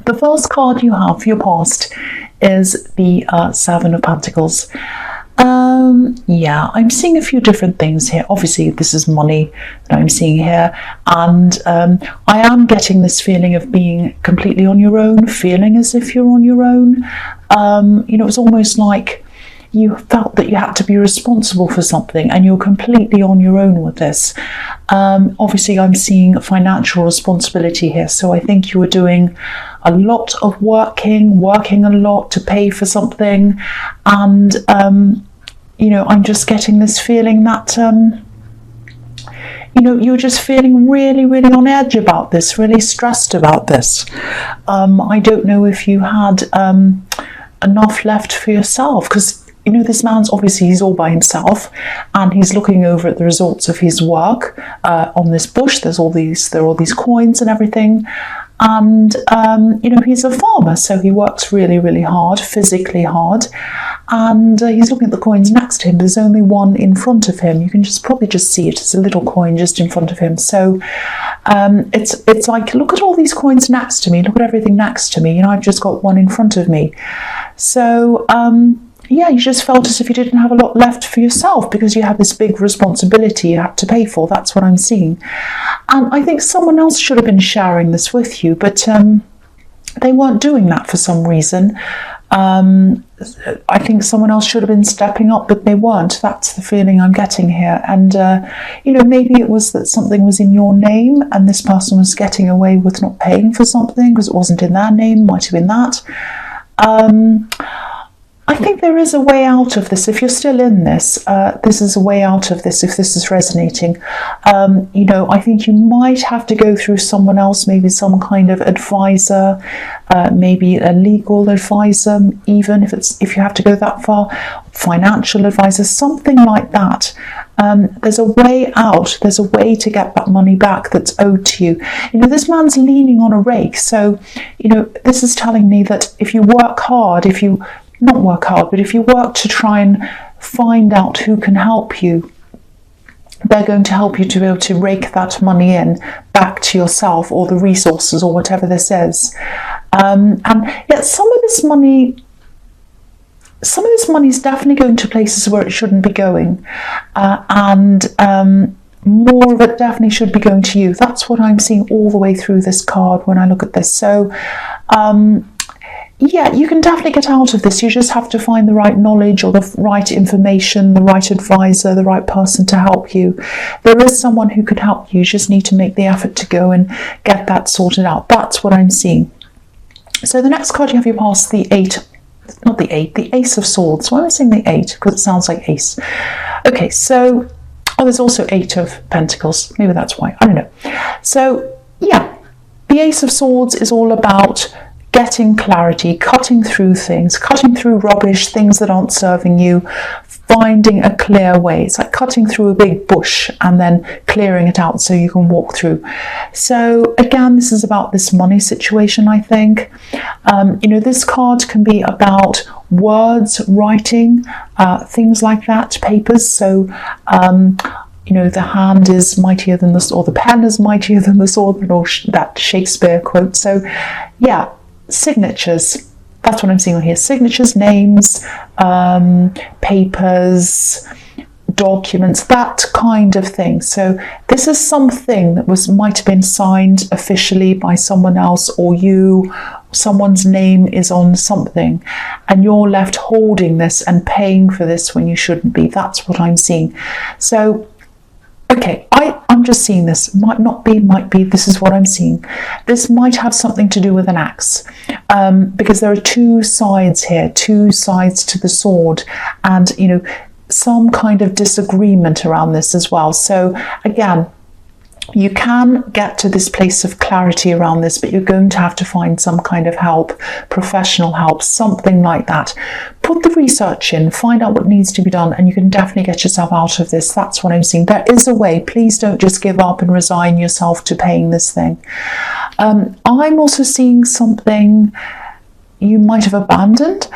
The first card you have for your past is the Seven of Pentacles. Yeah, I'm seeing a few different things here. Obviously, this is money that I'm seeing here. And I am getting this feeling of being completely on your own, feeling as if you're on your own. You know, it's almost like you felt that you had to be responsible for something and you're completely on your own with this. Obviously, I'm seeing financial responsibility here. So I think you were doing a lot of working a lot to pay for something. And, you know, I'm just getting this feeling that, you know, you're just feeling really, really on edge about this, really stressed about this. I don't know if you had enough left for yourself, because you know, this man's obviously, he's all by himself and he's looking over at the results of his work on this bush. There are all these coins and everything. And, you know, he's a farmer, so he works really, really hard, physically hard. And he's looking at the coins next to him. There's only one in front of him. You can probably just see it. It's a little coin just in front of him. So it's like, look at all these coins next to me. Look at everything next to me. You know, I've just got one in front of me. So, yeah, you just felt as if you didn't have a lot left for yourself because you had this big responsibility you had to pay for. That's what I'm seeing. And I think someone else should have been sharing this with you, but they weren't doing that for some reason. I think someone else should have been stepping up, but they weren't. That's the feeling I'm getting here. And, you know, maybe it was that something was in your name and this person was getting away with not paying for something because it wasn't in their name. Might have been that. I think there is a way out of this. If you're still in this, this is a way out of this if this is resonating. You know, I think you might have to go through someone else, maybe some kind of advisor, maybe a legal advisor, even if you have to go that far, financial advisor, something like that. There's a way out. There's a way to get that money back that's owed to you. You know, this man's leaning on a rake. So, you know, this is telling me that if you work hard, if you work to try and find out who can help you, they're going to help you to be able to rake that money in back to yourself or the resources or whatever this is. And yet some of this money is definitely going to places where it shouldn't be going. And more of it definitely should be going to you. That's what I'm seeing all the way through this card when I look at this. So, yeah, you can definitely get out of this. You just have to find the right knowledge or the right information, the right advisor, the right person to help you. There is someone who could help you. You just need to make the effort to go and get that sorted out. That's what I'm seeing. So the next card you have your past, the Ace of Swords. Why am I saying the 8? Because it sounds like ace. Okay, so, there's also 8 of Pentacles. Maybe that's why. I don't know. So, yeah, the Ace of Swords is all about getting clarity, cutting through things, cutting through rubbish, things that aren't serving you, finding a clear way. It's like cutting through a big bush and then clearing it out so you can walk through. So again, this is about this money situation, I think. You know, this card can be about words, writing, things like that, papers. So, you know, the hand is mightier than the sword, or the pen is mightier than the sword, or that Shakespeare quote. So, yeah. Signatures, that's what I'm seeing on here. Signatures, names, papers, documents, that kind of thing. So this is something that might have been signed officially by someone else, or you, someone's name is on something, and you're left holding this and paying for this when you shouldn't be. That's what I'm seeing. So okay, I'm just seeing this. Might not be, might be. This is what I'm seeing. This might have something to do with an axe, because there are two sides here, two sides to the sword, and, you know, some kind of disagreement around this as well. So again, you can get to this place of clarity around this, but you're going to have to find some kind of help, professional help, something like that. Put the research in, find out what needs to be done, and you can definitely get yourself out of this. That's what I'm seeing. There is a way. Please don't just give up and resign yourself to paying this thing. I'm also seeing something you might have abandoned.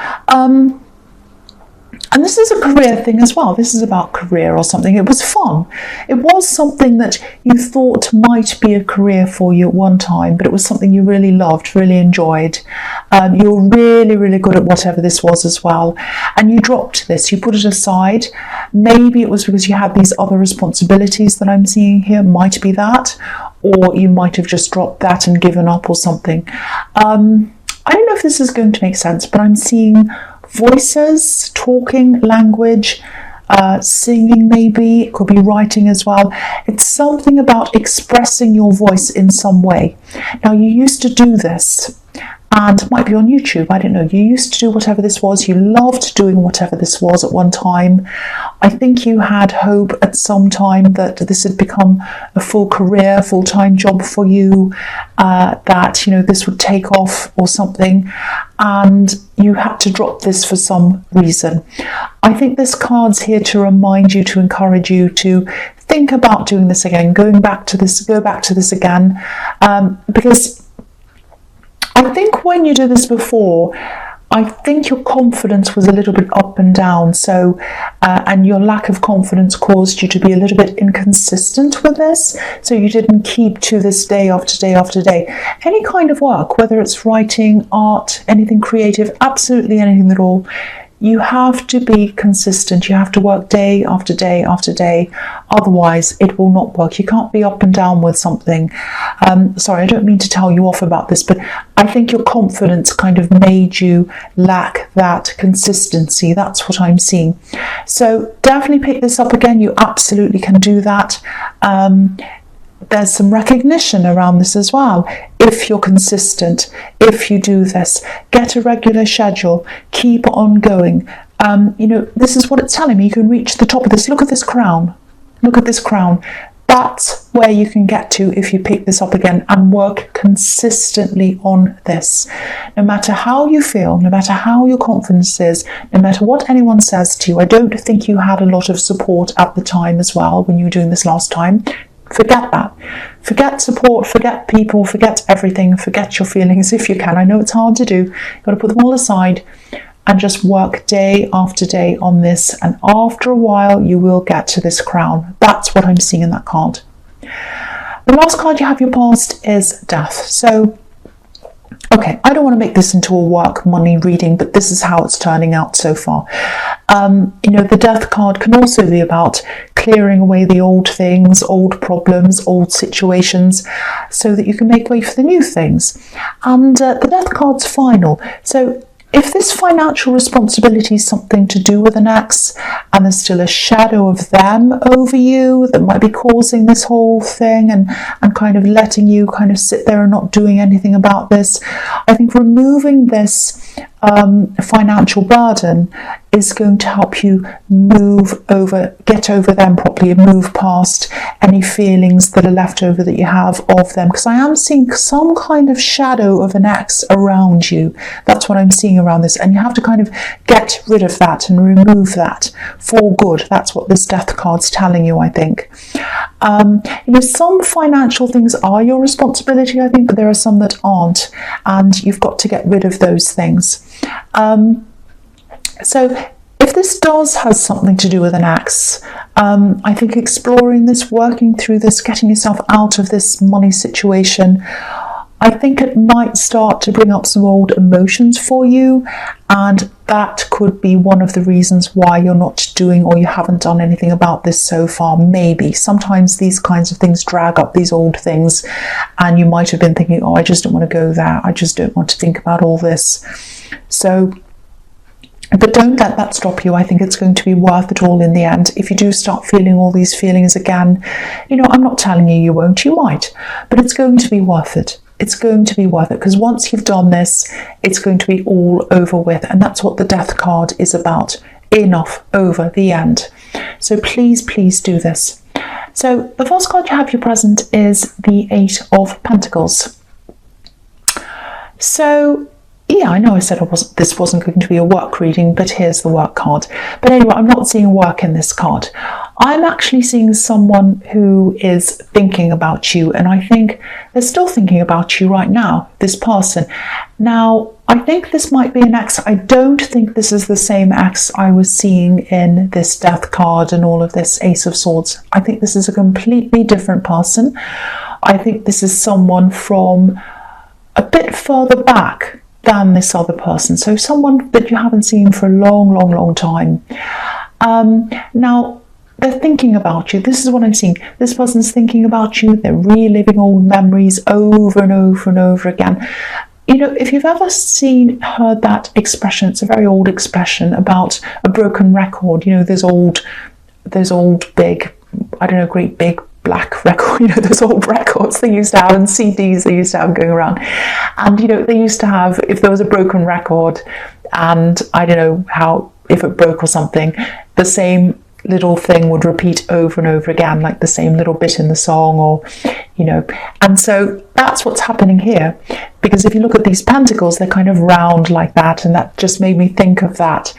And this is a career thing as well. This is about career or something. It was fun. It was something that you thought might be a career for you at one time, but it was something you really loved, really enjoyed. You were really, really good at whatever this was as well. And you dropped this, you put it aside. Maybe it was because you had these other responsibilities that I'm seeing here, might be that, or you might have just dropped that and given up or something. I don't know if this is going to make sense, but I'm seeing voices, talking, language, singing maybe, it could be writing as well. It's something about expressing your voice in some way. Now, you used to do this, and it might be on YouTube, I don't know. You used to do whatever this was. You loved doing whatever this was at one time. I think you had hope at some time that this had become a full career, full-time job for you, that, you know, this would take off or something, and you had to drop this for some reason. I think this card's here to remind you, to encourage you to think about doing this again, go back to this again, because I think when you did this before, I think your confidence was a little bit up and down. So, and your lack of confidence caused you to be a little bit inconsistent with this. So you didn't keep to this day after day after day. Any kind of work, whether it's writing, art, anything creative, absolutely anything at all, you have to be consistent. You have to work day after day after day. Otherwise, it will not work. You can't be up and down with something. Sorry, I don't mean to tell you off about this, but I think your confidence kind of made you lack that consistency. That's what I'm seeing. So definitely pick this up again. You absolutely can do that. There's some recognition around this as well. If you're consistent, if you do this, get a regular schedule, keep on going. You know, this is what it's telling me. You can reach the top of this. Look at this crown. Look at this crown. That's where you can get to if you pick this up again and work consistently on this. No matter how you feel, no matter how your confidence is, no matter what anyone says to you. I don't think you had a lot of support at the time as well when you were doing this last time. Forget that. Forget support, forget people, forget everything, forget your feelings if you can. I know it's hard to do. You've got to put them all aside and just work day after day on this. And after a while, you will get to this crown. That's what I'm seeing in that card. The last card you have your past is death. So, okay, I don't want to make this into a work money reading, but this is how it's turning out so far. You know, the death card can also be about clearing away the old things, old problems, old situations, so that you can make way for the new things. And the death card's final. So if this financial responsibility is something to do with an ex, and there's still a shadow of them over you that might be causing this whole thing and kind of letting you kind of sit there and not doing anything about this, I think removing this financial burden is going to help you get over them properly and move past any feelings that are left over that you have of them. Because I am seeing some kind of shadow of an ex around you. That's what I'm seeing around this. And you have to kind of get rid of that and remove that for good. That's what this death card's telling you, I think. You know, some financial things are your responsibility, I think, but there are some that aren't. And you've got to get rid of those things. So if this does have something to do with an ex, I think exploring this, working through this, getting yourself out of this money situation, I think it might start to bring up some old emotions for you, and that could be one of the reasons why you're not doing or you haven't done anything about this so far. Maybe sometimes these kinds of things drag up these old things, and you might have been thinking, oh, I just don't want to go there, I just don't want to think about all this. So, but don't let that stop you. I think it's going to be worth it all in the end. If you do start feeling all these feelings again, you know, I'm not telling you won't, you might, but it's going to be worth it. It's going to be worth it, because once you've done this, it's going to be all over with. And that's what the death card is about. Enough, over, the end. So please, please do this. So the first card you have your present is the Eight of Pentacles. So yeah, I know I said this wasn't going to be a work reading, but here's the work card. But anyway, I'm not seeing work in this card. I'm actually seeing someone who is thinking about you, and I think they're still thinking about you right now, this person. Now, I think this might be an ex. I don't think this is the same ex I was seeing in this Death card and all of this Ace of Swords. I think this is a completely different person. I think this is someone from a bit further back than this other person. So someone that you haven't seen for a long time. Now, they're thinking about you. This is what I'm seeing. This person's thinking about you. They're reliving old memories over and over and over again. You know, if you've ever heard that expression, it's a very old expression about a broken record. You know, those old big, I don't know, great big black record, you know, those old records they used to have, and CDs they used to have going around. And, you know, they used to have, if there was a broken record, and I don't know how, if it broke or something, the same little thing would repeat over and over again, like the same little bit in the song, or, you know. And so that's what's happening here, because if you look at these pentacles, they're kind of round like that, and that just made me think of that.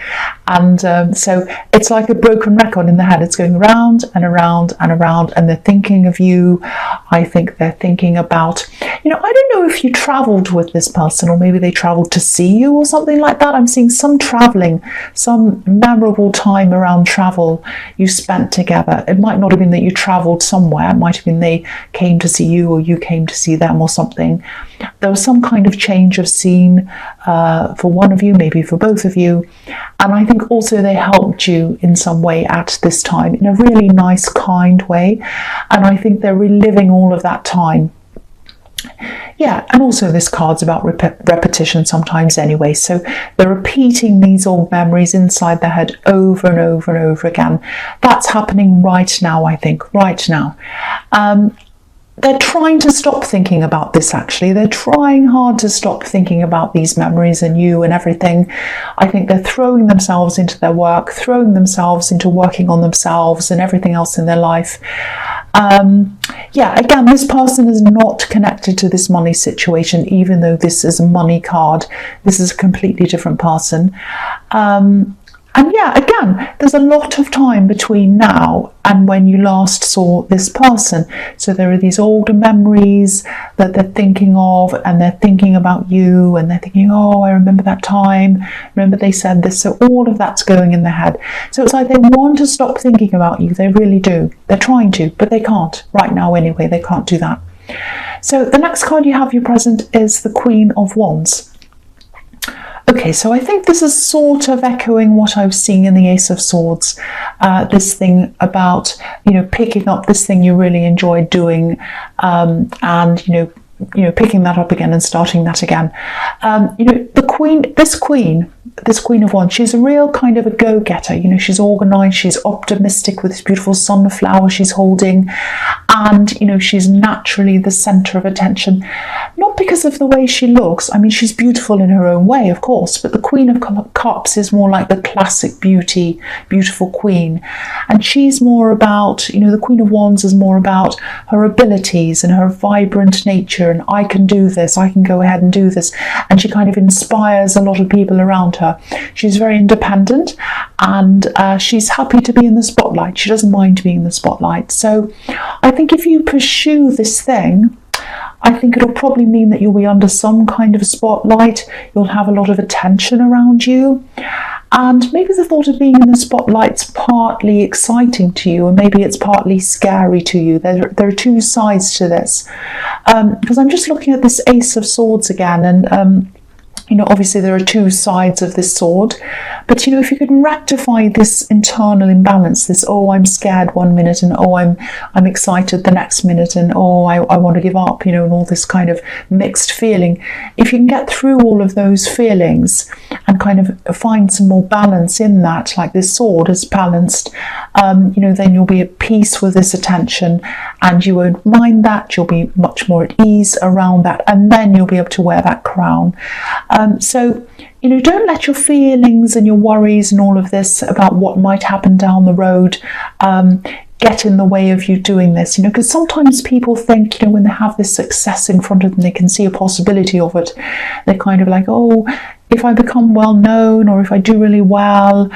And so it's like a broken record in the head. It's going around and around and around, and they're thinking of you. I think they're thinking about, you know, I don't know if you traveled with this person, or maybe they traveled to see you or something like that. I'm seeing some traveling, some memorable time around travel you spent together. It might not have been that you traveled somewhere. It might have been they came to see you, or you came to see them, or something. There was some kind of change of scene for one of you, maybe for both of you. And I think also they helped you in some way at this time, in a really nice, kind way. And I think they're reliving all of that time. Yeah, and also this card's about repetition sometimes anyway. So they're repeating these old memories inside their head over and over and over again. That's happening right now, I think, right now. They're trying to stop thinking about this, actually. They're trying hard to stop thinking about these memories and you and everything. I think they're throwing themselves into their work, throwing themselves into working on themselves and everything else in their life. Yeah, again, this person is not connected to this money situation, even though this is a money card. This is a completely different person. And yeah, again, there's a lot of time between now and when you last saw this person. So there are these older memories that they're thinking of, and they're thinking about you, and they're thinking, oh, I remember that time. Remember they said this. So all of that's going in their head. So it's like they want to stop thinking about you. They really do. They're trying to, but they can't right now anyway. They can't do that. So the next card you have you present is the Queen of Wands. Okay, so I think this is sort of echoing what I was seeing in the Ace of Swords. This thing about, you know, picking up this thing you really enjoyed doing, and, you know, picking that up again and starting that again. You know, this Queen of Wands, she's a real kind of a go-getter. You know, she's organized, she's optimistic with this beautiful sunflower she's holding, and, you know, she's naturally the center of attention. Not because of the way she looks. I mean, she's beautiful in her own way, of course, but the Queen of Cups is more like the classic beautiful queen. And she's more about, you know, the Queen of Wands is more about her abilities and her vibrant nature, and I can do this, I can go ahead and do this. And she kind of inspires a lot of people around her. She's very independent, and she's happy to be in the spotlight. She doesn't mind being in the spotlight. So I think if you pursue this thing, I think it'll probably mean that you'll be under some kind of spotlight. You'll have a lot of attention around you. And maybe the thought of being in the spotlight's partly exciting to you, and maybe it's partly scary to you. There are two sides to this. Because I'm just looking at this Ace of Swords again, and you know, obviously there are two sides of this sword, but, you know, if you can rectify this internal imbalance, this, oh, I'm scared one minute, and oh, I'm excited the next minute, and oh, I want to give up, you know, and all this kind of mixed feeling. If you can get through all of those feelings and kind of find some more balance in that, like this sword is balanced, you know, then you'll be at peace with this attention, and you won't mind that. You'll be much more at ease around that, and then you'll be able to wear that crown. So, you know, don't let your feelings and your worries and all of this about what might happen down the road get in the way of you doing this, you know, because sometimes people think, you know, when they have this success in front of them, they can see a possibility of it. They're kind of like, oh, if I become well known, or if I do really well,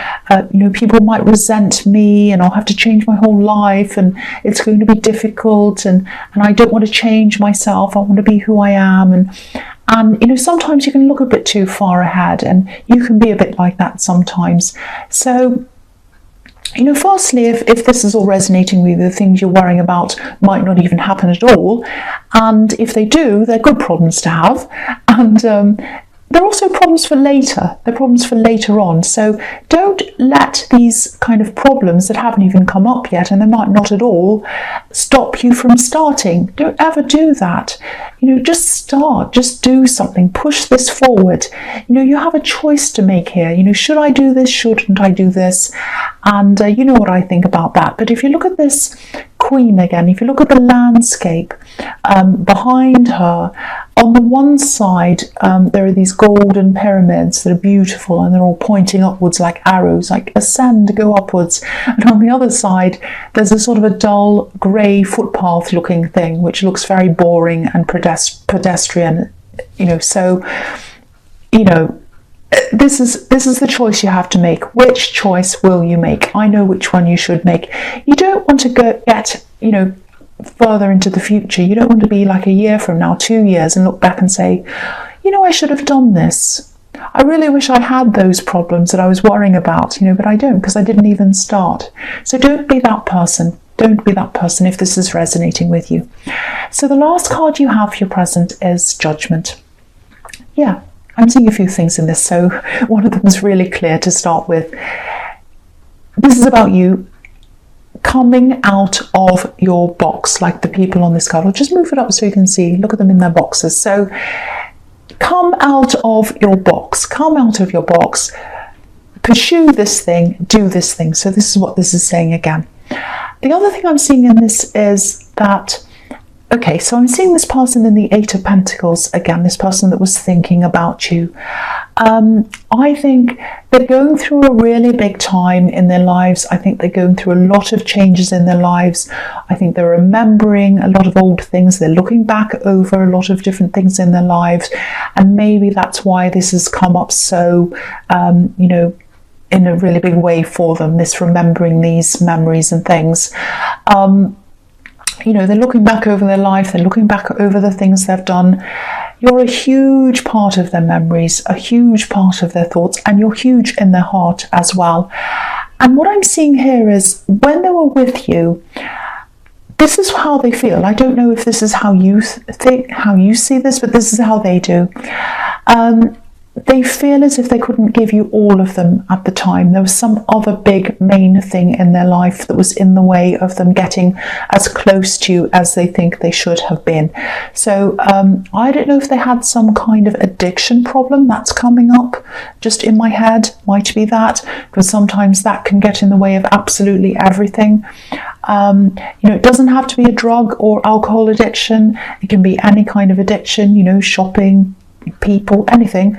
people might resent me, and I'll have to change my whole life, and it's going to be difficult, and I don't want to change myself. I want to be who I am, and sometimes you can look a bit too far ahead, and you can be a bit like that sometimes. So firstly, if this is all resonating with you, the things you're worrying about might not even happen at all, and if they do, they're good problems to have, and they're also problems for later. They're problems for later on. So don't let these kind of problems that haven't even come up yet, and they might not at all, stop you from starting. Don't ever do that. Just start. Just do something. Push this forward. You have a choice to make here. Should I do this? Shouldn't I do this? And you know what I think about that. But if you look at this Queen again, if you look at the landscape behind her, on the one side, there are these golden pyramids that are beautiful, and they're all pointing upwards like arrows, like ascend, go upwards. And on the other side, there's a sort of a dull grey footpath looking thing, which looks very boring and pedestrian. So this is the choice you have to make. Which choice will you make? I know which one you should make. You don't want to get further into the future. You don't want to be like a year from now, 2 years, and look back and say, I should have done this. I really wish I had those problems that I was worrying about, but I don't, because I didn't even start. So don't be that person. Don't be that person if this is resonating with you. So the last card you have for your present is Judgment. Yeah, I'm seeing a few things in this. So one of them is really clear to start with. This is about you coming out of your box, like the people on this card. I'll just move it up so you can see. Look at them in their boxes. So come out of your box. Come out of your box. Pursue this thing. Do this thing. So this is what this is saying again. The other thing I'm seeing in this is that, okay, so I'm seeing this person in the Eight of Pentacles again, this person that was thinking about you. I think they're going through a really big time in their lives. I think they're going through a lot of changes in their lives. I think they're remembering a lot of old things. They're looking back over a lot of different things in their lives. And maybe that's why this has come up so, in a really big way for them, this remembering these memories and things. They're looking back over their life, they're looking back over the things they've done. You're a huge part of their memories, a huge part of their thoughts, and you're huge in their heart as well. And what I'm seeing here is when they were with you, this is how they feel. I don't know if this is how you think, how you see this, but this is how they do. They feel as if they couldn't give you all of them at the time. There was some other big main thing in their life that was in the way of them getting as close to you as they think they should have been. So I don't know if they had some kind of addiction problem that's coming up just in my head. Might be that, because sometimes that can get in the way of absolutely everything. It doesn't have to be a drug or alcohol addiction. It can be any kind of addiction, shopping, people, anything.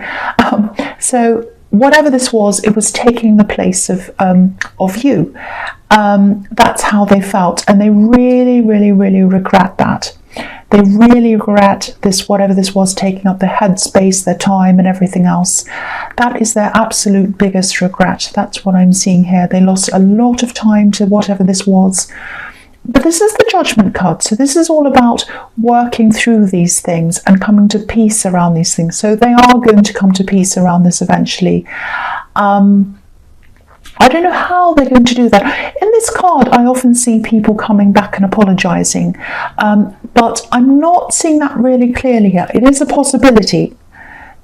So whatever this was, it was taking the place of you. That's how they felt, and they really, really, really regret that. They really regret this, whatever this was, taking up their headspace, their time, and everything else. That is their absolute biggest regret. That's what I'm seeing here. They lost a lot of time to whatever this was. But this is the Judgment card. So this is all about working through these things and coming to peace around these things. So they are going to come to peace around this eventually. I don't know how they're going to do that. In this card, I often see people coming back and apologizing. But I'm not seeing that really clearly yet. It is a possibility.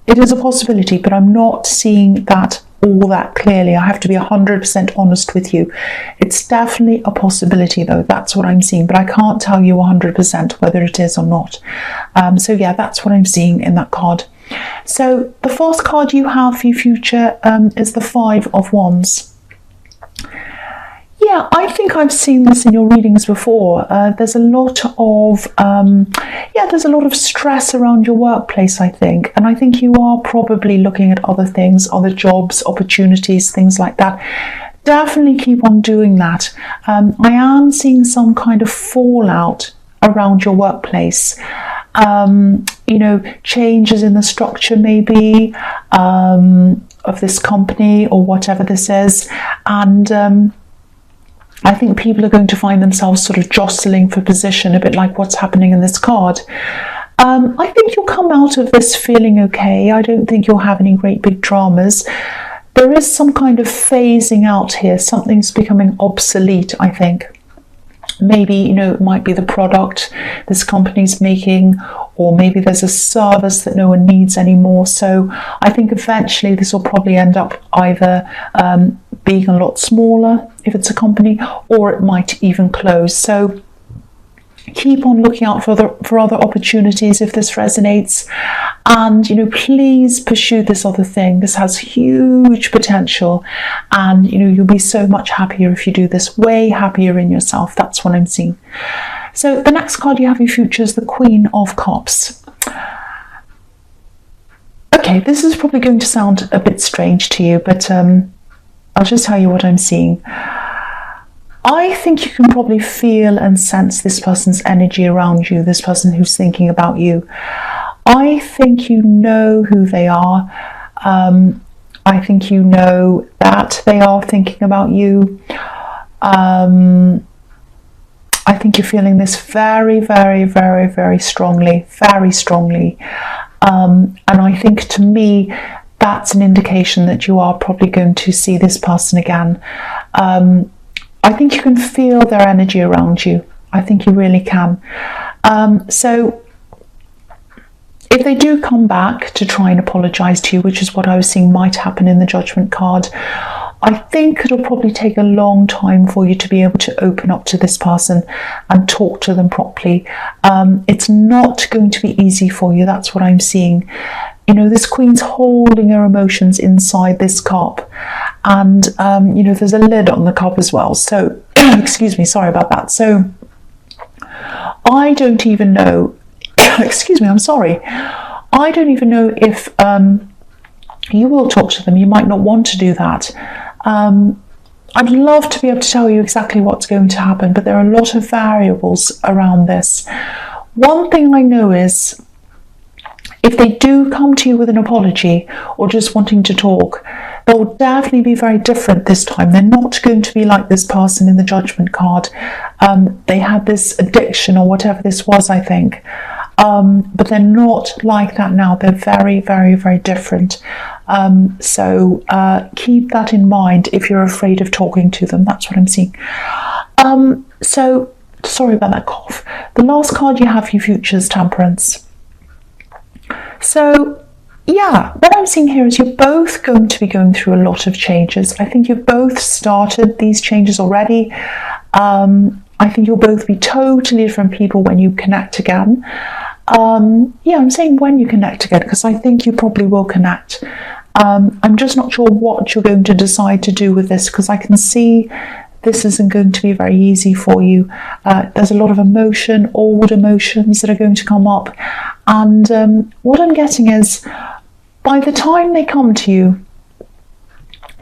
It is a possibility, but I'm not seeing that all that clearly. I have to be 100% honest with you. It's definitely a possibility though. That's what I'm seeing, but I can't tell you 100% whether it is or not. So yeah, that's what I'm seeing in that card. So the first card you have for your future is the Five of Wands. Yeah, I think I've seen this in your readings before. There's a lot of there's a lot of stress around your workplace, I think, and I think you are probably looking at other things, other jobs, opportunities, things like that. Definitely keep on doing that. I am seeing some kind of fallout around your workplace. You know, changes in the structure maybe of this company or whatever this is. And I think people are going to find themselves sort of jostling for position, a bit like what's happening in this card. I think you'll come out of this feeling okay. I don't think you'll have any great big dramas. There is some kind of phasing out here. Something's becoming obsolete, I think. Maybe, you know, it might be the product this company's making, or maybe there's a service that no one needs anymore. So I think eventually this will probably end up either being a lot smaller if it's a company, or it might even close. So keep on looking out for other opportunities if this resonates. And, you know, please pursue this other thing. This has huge potential. And, you know, you'll be so much happier if you do this, way happier in yourself. That's what I'm seeing. So the next card you have in future is the Queen of Cups. Okay, this is probably going to sound a bit strange to you, but I'll just tell you what I'm seeing. I think you can probably feel and sense this person's energy around you, this person who's thinking about you. I think you know who they are. I think you know that they are thinking about you. I think you're feeling this very, very, very, very strongly, very strongly. And I think, to me, that's an indication that you are probably going to see this person again. I think you can feel their energy around you. I think you really can. So if they do come back to try and apologise to you, which is what I was seeing might happen in the Judgment card, I think it'll probably take a long time for you to be able to open up to this person and talk to them properly. It's not going to be easy for you. That's what I'm seeing. You know, this Queen's holding her emotions inside this cup. And, you know, there's a lid on the cup as well. So, excuse me, sorry about that. So, I don't even know, excuse me, I'm sorry. I don't even know if you will talk to them. You might not want to do that. I'd love to be able to tell you exactly what's going to happen, but there are a lot of variables around this. One thing I know is, if they do come to you with an apology or just wanting to talk, they'll definitely be very different this time. They're not going to be like this person in the Judgment card. They had this addiction or whatever this was, I think. But they're not like that now. They're very, very, very different. So keep that in mind if you're afraid of talking to them. That's what I'm seeing. So, sorry about that cough. The last card you have for your future is Temperance. So, yeah, what I'm seeing here is you're both going to be going through a lot of changes. I think you've both started these changes already. I think you'll both be totally different people when you connect again. Yeah, I'm saying when you connect again, because I think you probably will connect. I'm just not sure what you're going to decide to do with this, because I can see this isn't going to be very easy for you. There's a lot of emotion, old emotions that are going to come up. And what I'm getting is, by the time they come to you,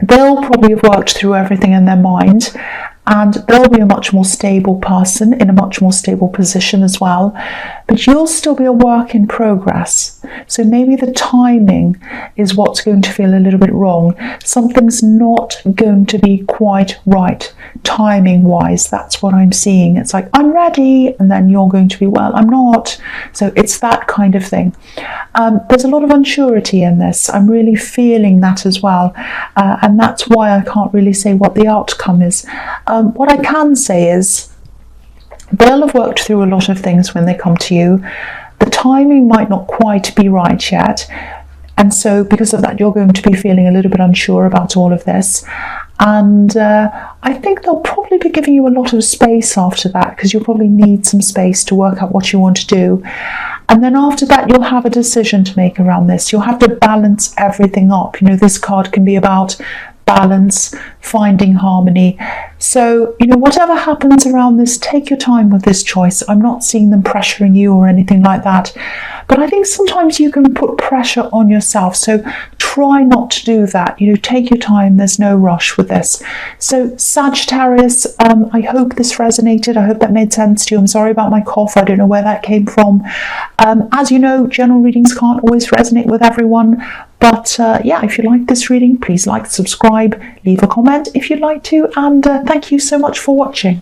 they'll probably have worked through everything in their mind, and they'll be a much more stable person in a much more stable position as well. But you'll still be a work in progress. So maybe the timing is what's going to feel a little bit wrong. Something's not going to be quite right, timing wise. That's what I'm seeing. It's like, I'm ready, and then you're going to be, well, I'm not. So it's that kind of thing. There's a lot of unsurety in this. I'm really feeling that as well. And that's why I can't really say what the outcome is. What I can say is, they'll have worked through a lot of things when they come to you. The timing might not quite be right yet. And so because of that, you're going to be feeling a little bit unsure about all of this. And I think they'll probably be giving you a lot of space after that, because you'll probably need some space to work out what you want to do. And then after that, you'll have a decision to make around this. You'll have to balance everything up. You know, this card can be about balance, finding harmony. So, you know, whatever happens around this, take your time with this choice. I'm not seeing them pressuring you or anything like that. But I think sometimes you can put pressure on yourself. So try not to do that. You know, take your time. There's no rush with this. So Sagittarius, I hope this resonated. I hope that made sense to you. I'm sorry about my cough. I don't know where that came from. As you know, general readings can't always resonate with everyone. But yeah, if you like this reading, please like, subscribe, leave a comment if you'd like to. And thank you so much for watching.